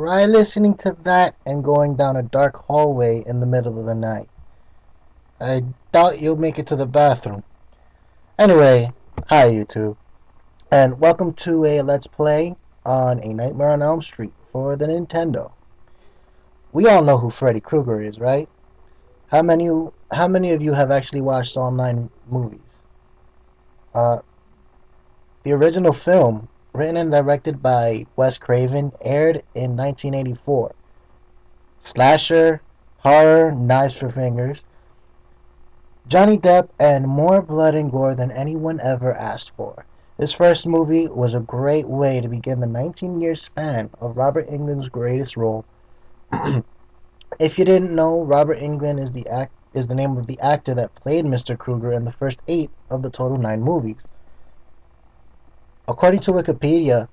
Try listening to that and going down a dark hallway in the middle of the night. I doubt you'll make it to the bathroom. Anyway, hi YouTube, and welcome to a Let's Play on A Nightmare on Elm Street for the Nintendo. We all know who Freddy Krueger is, right? How many of you have actually watched all 9 movies? Uh, the original film, written and directed by Wes Craven, aired in 1984. Slasher, horror, knives for fingers, Johnny Depp, and more blood and gore than anyone ever asked for. This first movie was a great way to begin the 19-year span of Robert Englund's greatest role. If you didn't know, Robert Englund is the name of the actor that played Mr. Krueger in the first 8 of the total 9 movies. According to Wikipedia,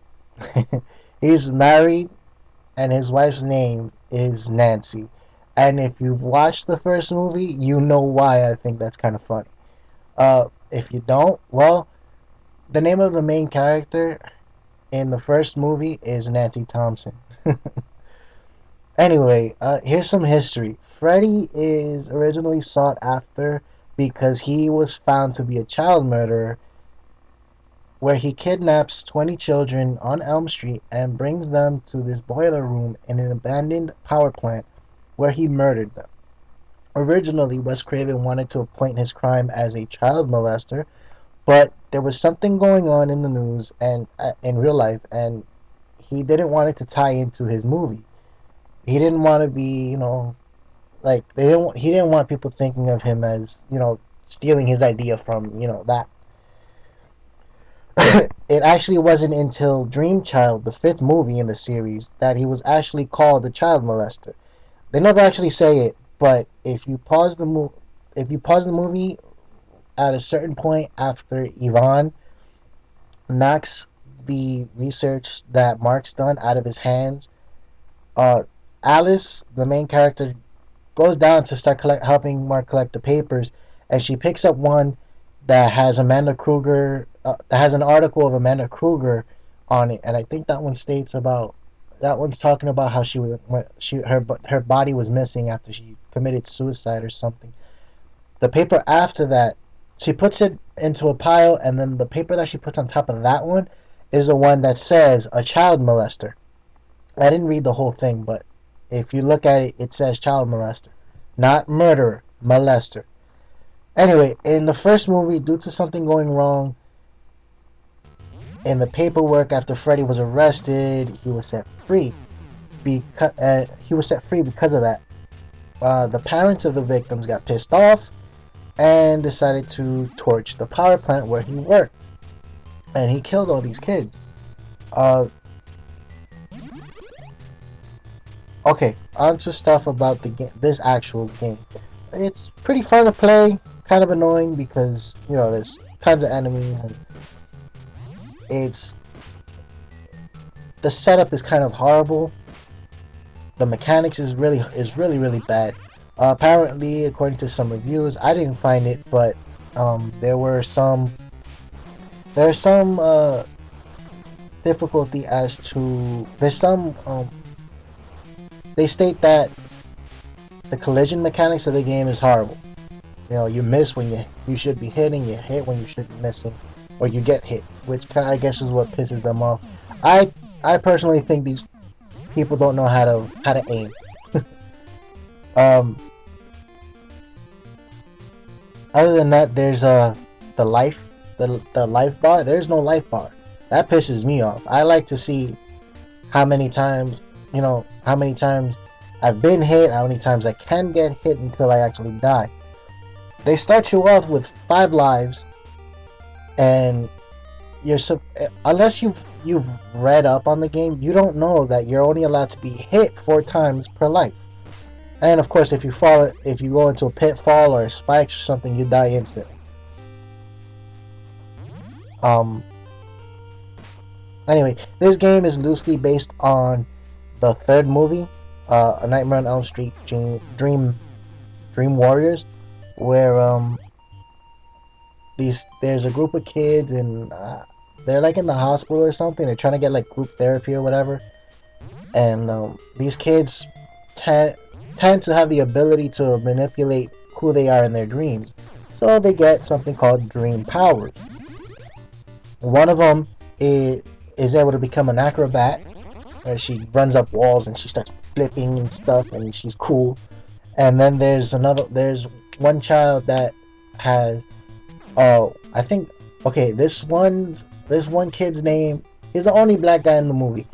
he's married and his wife's name is Nancy. And if you've watched the first movie, you know why I think that's kind of funny. If you don't, well, the name of the main character in the first movie is Nancy Thompson. Anyway, here's some history. Freddy is originally sought after because he was found to be a child murderer where he kidnaps 20 children on Elm Street and brings them to this boiler room in an abandoned power plant where he murdered them. Originally, Wes Craven wanted to appoint his crime as a child molester, but there was something going on in the news and in real life, and he didn't want it to tie into his movie. He didn't want to be, like he didn't want people thinking of him as, stealing his idea from, that. It actually wasn't until Dream Child, the 5th movie in the series, that he was actually called a child molester. They never actually say it, but if you pause the movie at a certain point after Yvonne knocks the research that Mark's done out of his hands, uh, Alice, the main character, goes down to start helping Mark collect the papers, and she picks up one that has Amanda Krueger, that has an article of Amanda Krueger on it, and I think that one's talking about how her body was missing after she committed suicide or something. The paper after that, she puts it into a pile, and then the paper that she puts on top of that one is the one that says a child molester. I didn't read the whole thing, but if you look at it, it says child molester, not murderer, molester. Anyway, in the first movie, due to something going wrong in the paperwork after Freddy was arrested, he was set free. Because of that. The parents of the victims got pissed off and decided to torch the power plant where he worked, and he killed all these kids. Uh, okay, on to stuff about the game. This actual game, it's pretty fun to play. Kind of annoying because there's tons of enemies and it's the setup is kind of horrible. The mechanics is really bad. Apparently, according to some reviews, I didn't find it, but there's some difficulty as to there's some they state that the collision mechanics of the game is horrible. You miss when you should be hitting, you hit when you should be missing, or you get hit, which I guess is what pisses them off. I personally think these people don't know how to aim. um, Other than that, there's the life bar. There's no life bar. That pisses me off. I like to see how many times I've been hit, how many times I can get hit until I actually die. They start you off with 5 lives, and unless you've read up on the game, you don't know that you're only allowed to be hit 4 times per life. And of course, if you go into a pitfall or spikes or something, you die instantly. Anyway, this game is loosely based on the 3rd movie, A Nightmare on Elm Street, Dream Warriors, where there's a group of kids and they're like in the hospital or something. They're trying to get like group therapy or whatever. and these kids tend to have the ability to manipulate who they are in their dreams. So they get something called dream powers. One of them is able to become an acrobat. She runs up walls and she starts flipping and stuff, and she's cool. And then there's one child that has, I think, okay, this one kid's name is the only black guy in the movie.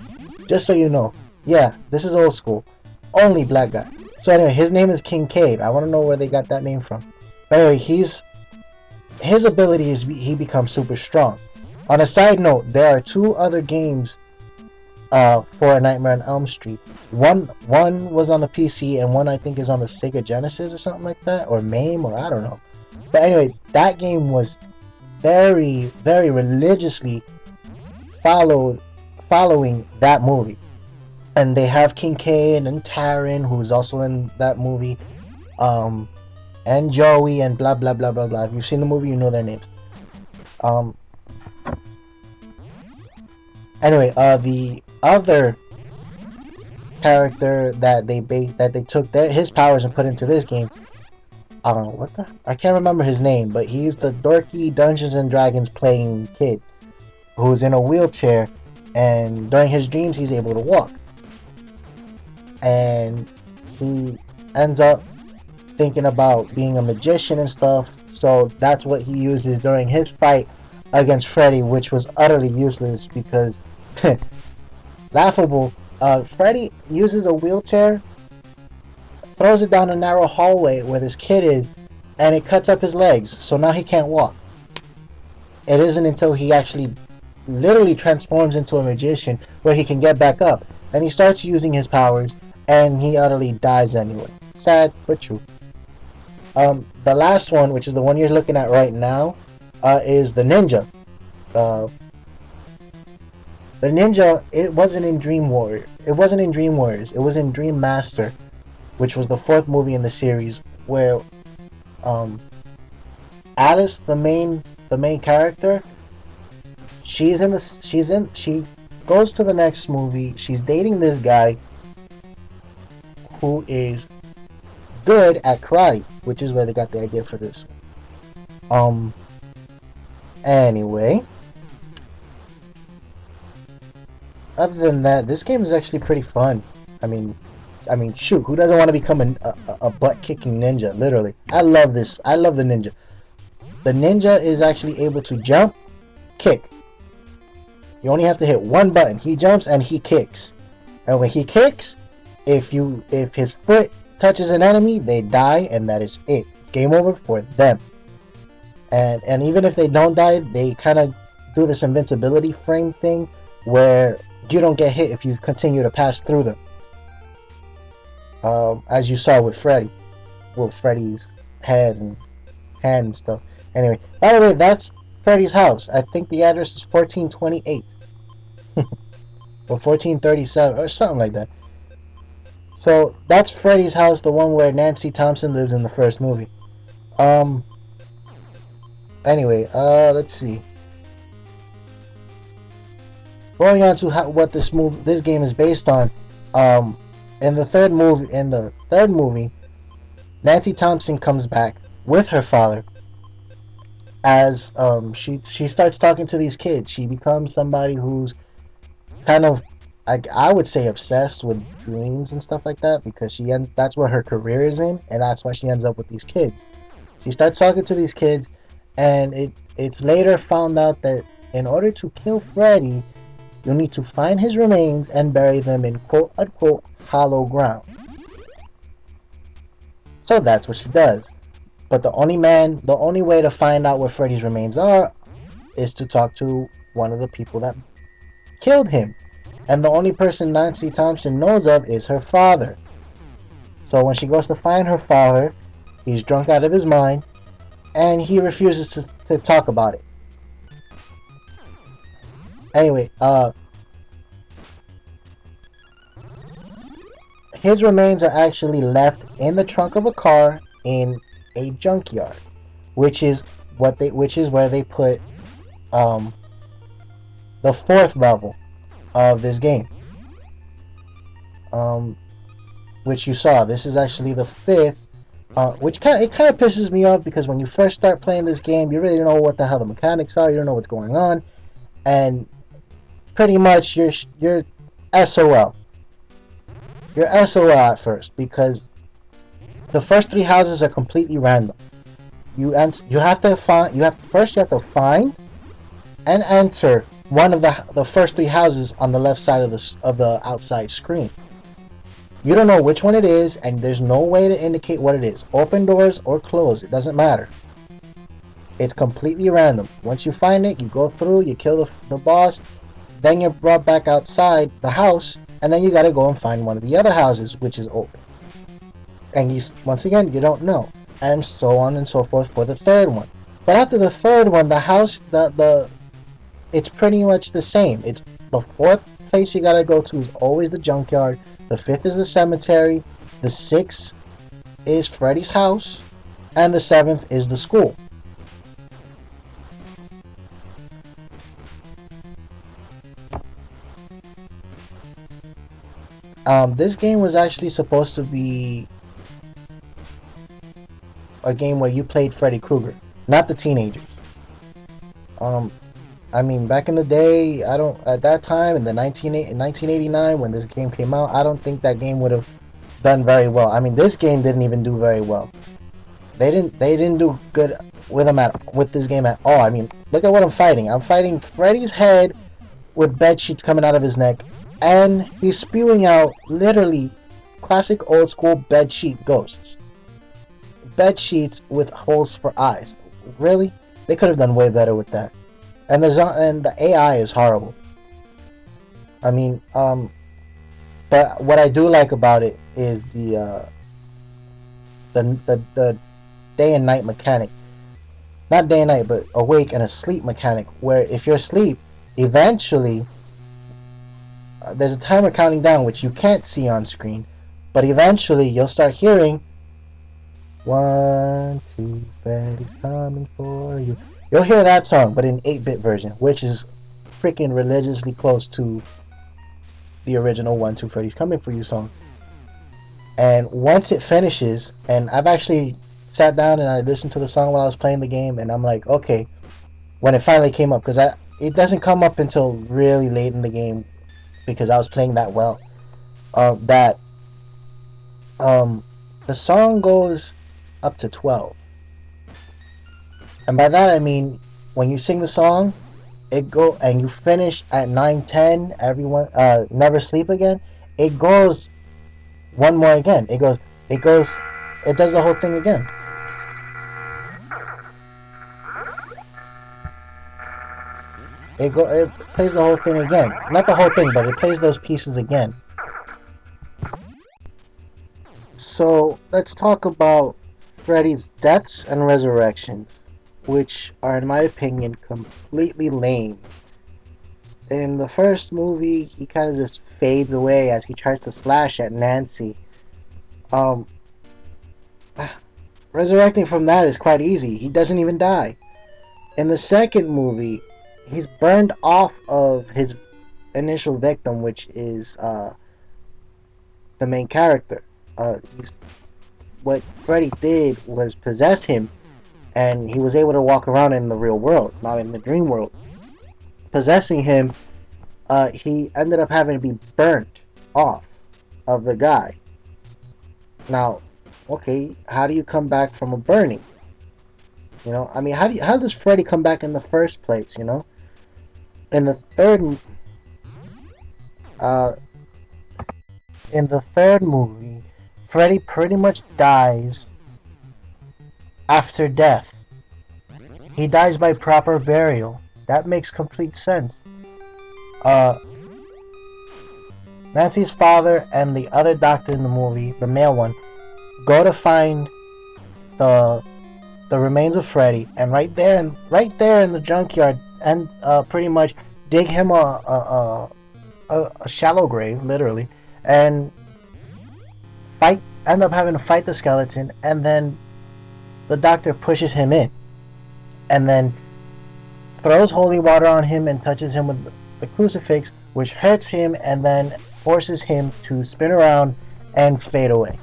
Just so you know. Yeah, this is old school. Only black guy. So anyway, his name is Kincaid. I want to know where they got that name from. But anyway, his ability is he becomes super strong. On a side note, there are two other games for A Nightmare on Elm Street. One was on the PC, and one I think is on the Sega Genesis or something like that, or MAME, or I don't know. But anyway, that game was very, very religiously following that movie. And they have Kincaid and Taryn, who's also in that movie, and Joey and blah blah blah blah blah. If you've seen the movie, you know their names. Um, anyway, the other character that they took his powers and put into this game. I don't know I can't remember his name, but he's the dorky Dungeons and Dragons playing kid who's in a wheelchair, and during his dreams he's able to walk, and he ends up thinking about being a magician and stuff. So that's what he uses during his fight against Freddy, which was utterly useless because laughable. Freddy uses a wheelchair, throws it down a narrow hallway where this kid is, and it cuts up his legs, so now he can't walk. It isn't until he actually literally transforms into a magician where he can get back up, and he starts using his powers, and he utterly dies anyway. Sad, but true. The last one, which is the one you're looking at right now, is the ninja. The ninja, it wasn't in Dream Warriors. It was in Dream Master, which was the fourth movie in the series, where Alice, the main character, she goes to the next movie. She's dating this guy who is good at karate, which is where they got the idea for this. Anyway, other than that, this game is actually pretty fun. I mean, shoot, who doesn't want to become a butt-kicking ninja? Literally, I love this. I love the ninja. The ninja is actually able to jump, kick. You only have to hit one button. He jumps and he kicks. And when he kicks, if his foot touches an enemy, they die, and that is it. Game over for them. And even if they don't die, they kind of do this invincibility frame thing where you don't get hit if you continue to pass through them. As you saw with Freddy. With Freddy's head and hand and stuff. Anyway, by the way, that's Freddy's house. I think the address is 1428. Or 1437, or something like that. So, that's Freddy's house, the one where Nancy Thompson lives in the first movie. Anyway, let's see. Going on to what this game is based on. In the third movie, Nancy Thompson comes back with her father. As she starts talking to these kids, she becomes somebody who's kind of, I would say, obsessed with dreams and stuff like that, because that's what her career is in, and that's why she ends up with these kids. She starts talking to these kids, and it's later found out that in order to kill Freddy, you need to find his remains and bury them in quote-unquote hollow ground. So that's what she does. But the only way to find out where Freddy's remains are is to talk to one of the people that killed him. And the only person Nancy Thompson knows of is her father. So when she goes to find her father, he's drunk out of his mind, and he refuses to talk about it. Anyway, his remains are actually left in the trunk of a car in a junkyard, which is where they put the fourth level of this game. um, which you saw. This is actually the fifth, which kind of pisses me off because when you first start playing this game, you really don't know what the hell the mechanics are. You don't know what's going on, and pretty much you're SOL. You're SOL at first because the first three houses are completely random. You have to find you have to find and enter one of the first three houses on the left side of the outside screen. You don't know which one it is, and there's no way to indicate what it is. Open doors or closed, it doesn't matter. It's completely random. Once you find it, you go through, you kill the boss, then you're brought back outside the house, and then you gotta go and find one of the other houses, which is open. And once again, you don't know. And so on and so forth for the third one. But after the third one, the house, it's pretty much the same. It's the fourth place you gotta go to is always the junkyard. The fifth is the cemetery. The sixth is Freddy's house. And the seventh is the school. This game was actually supposed to be a game where you played Freddy Krueger, not the teenagers. Um, I mean, back in the day, at that time in 1989 when this game came out, I don't think that game would have done very well. I mean, this game didn't even do very well. They didn't do good with this game at all. I mean, look at what I'm fighting. I'm fighting Freddy's head with bed sheets coming out of his neck, and he's spewing out literally classic old school bed sheet ghosts. Bed sheets with holes for eyes. Really? They could have done way better with that. And the AI is horrible. I mean, but what I do like about it is the day and night mechanic. Not day and night, but awake and asleep mechanic. Where if you're asleep, eventually there's a timer counting down, which you can't see on screen, but eventually you'll start hearing 1, 2, Freddy's coming for you. You'll hear that song, but in 8-bit version, which is freaking religiously close to the original 1, 2, Freddy's coming for you song. And once it finishes, and I've actually sat down and I listened to the song while I was playing the game, and I'm like, okay, when it finally came up, because it doesn't come up until really late in the game, because I was playing that well. The song goes up to 12. And by that I mean when you sing the song, and you finish at 9:10, everyone never sleep again, it goes one more again. It does the whole thing again. It plays the whole thing again. Not the whole thing, but it plays those pieces again. So let's talk about Freddy's deaths and resurrections, which are, in my opinion, completely lame. In the first movie, he kind of just fades away as he tries to slash at Nancy. Um, Resurrecting from that is quite easy. He doesn't even die. In the second movie, he's burned off of his initial victim, which is the main character. What Freddy did was possess him, and he was able to walk around in the real world, not in the dream world. Possessing him, he ended up having to be burnt off of the guy. Now, okay, how do you come back from a burning? You know, I mean, how does Freddy come back in the first place? You know, in the third movie, Freddy pretty much dies after death. He dies by proper burial. That makes complete sense. Nancy's father and the other doctor in the movie, the male one, go to find the remains of Freddy, and right there in the junkyard, and pretty much dig him a shallow grave, literally, and end up having to fight the skeleton, and then the doctor pushes him in, and then throws holy water on him and touches him with the crucifix, which hurts him, and then forces him to spin around and fade away.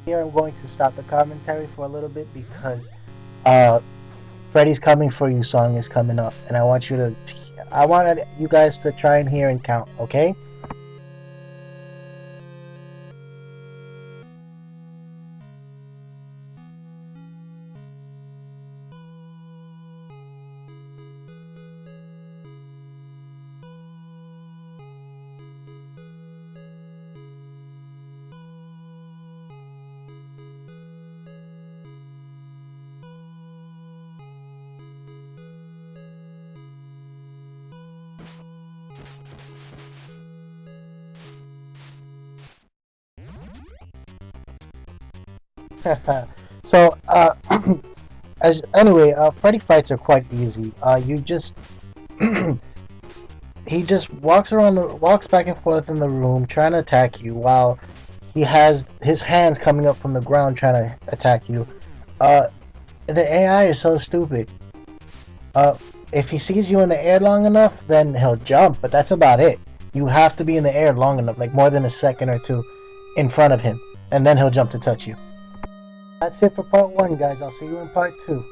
Here I'm going to stop the commentary for a little bit because Freddy's Coming For You song is coming up, and I wanted you guys to try and hear and count, okay? So, as anyway, Freddy fights are quite easy. You just he just walks back and forth in the room trying to attack you while he has his hands coming up from the ground trying to attack you. Uh, the AI is so stupid. Uh, if he sees you in the air long enough, then he'll jump, but that's about it. You have to be in the air long enough, like more than a second or two in front of him, and then he'll jump to touch you. That's it for part 1, guys. I'll see you in part 2.